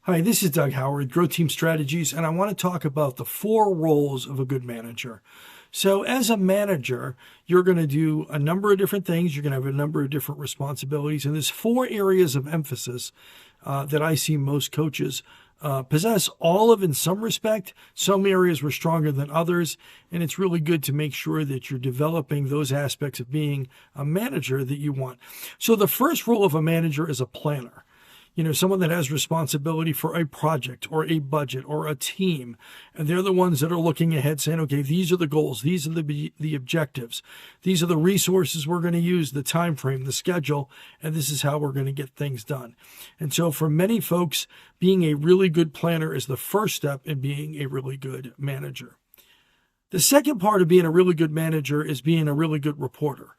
Hi, this is Doug Howard, Growth Team Strategies, and I want to talk about the 4 roles of a good manager. So as a manager, you're going to do a number of different things. You're going to have a number of different responsibilities, and there's 4 areas of emphasis that I see most coaches possess, all of in some respect. Some areas were stronger than others, and it's really good to make sure that you're developing those aspects of being a manager that you want. So the first role of a manager is a planner. Someone that has responsibility for a project or a budget or a team. And they're the ones that are looking ahead saying, okay, these are the goals. These are the objectives. These are the resources we're going to use, the time frame, the schedule, and this is how we're going to get things done. And so for many folks, being a really good planner is the first step in being a really good manager. The second part of being a really good manager is being a really good reporter.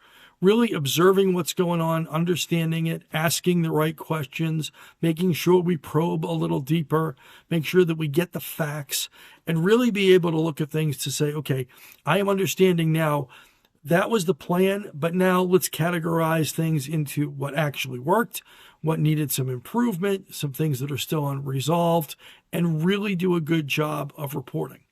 Really observing what's going on, understanding it, asking the right questions, making sure we probe a little deeper, make sure that we get the facts, and really be able to look at things to say, okay, I am understanding now that was the plan, but now let's categorize things into what actually worked, what needed some improvement, some things that are still unresolved, and really do a good job of reporting.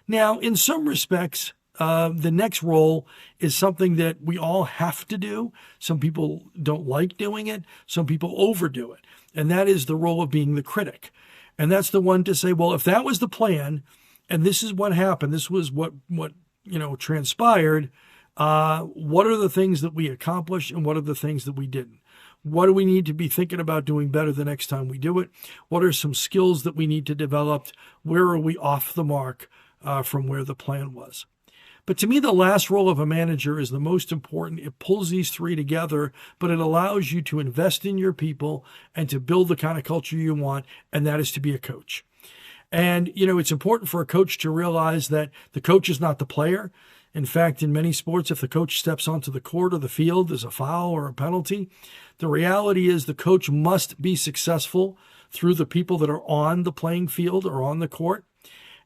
Now, in some respects, the next role is something that we all have to do. Some people don't like doing it. Some people overdo it. And that is the role of being the critic. And that's the one to say, well, if that was the plan and this is what happened, this was what transpired, what are the things that we accomplished and what are the things that we didn't? What do we need to be thinking about doing better the next time we do it? What are some skills that we need to develop? Where are we off the mark from where the plan was? But to me, the last role of a manager is the most important. It pulls these 3 together, but it allows you to invest in your people and to build the kind of culture you want, and that is to be a coach. And, it's important for a coach to realize that the coach is not the player. In fact, in many sports, if the coach steps onto the court or the field, there's a foul or a penalty. The reality is the coach must be successful through the people that are on the playing field or on the court.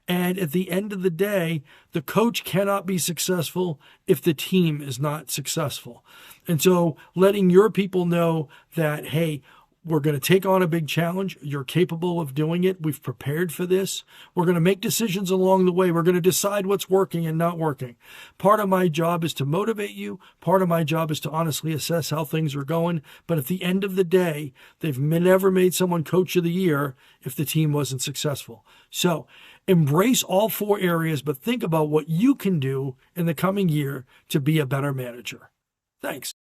And at the end of the day, the coach cannot be successful if the team is not successful. And so letting your people know that, hey, we're going to take on a big challenge. You're capable of doing it. We've prepared for this. We're going to make decisions along the way. We're going to decide what's working and not working. Part of my job is to motivate you. Part of my job is to honestly assess how things are going. But at the end of the day, they've never made someone coach of the year if the team wasn't successful. So embrace all 4 areas, but think about what you can do in the coming year to be a better manager. Thanks.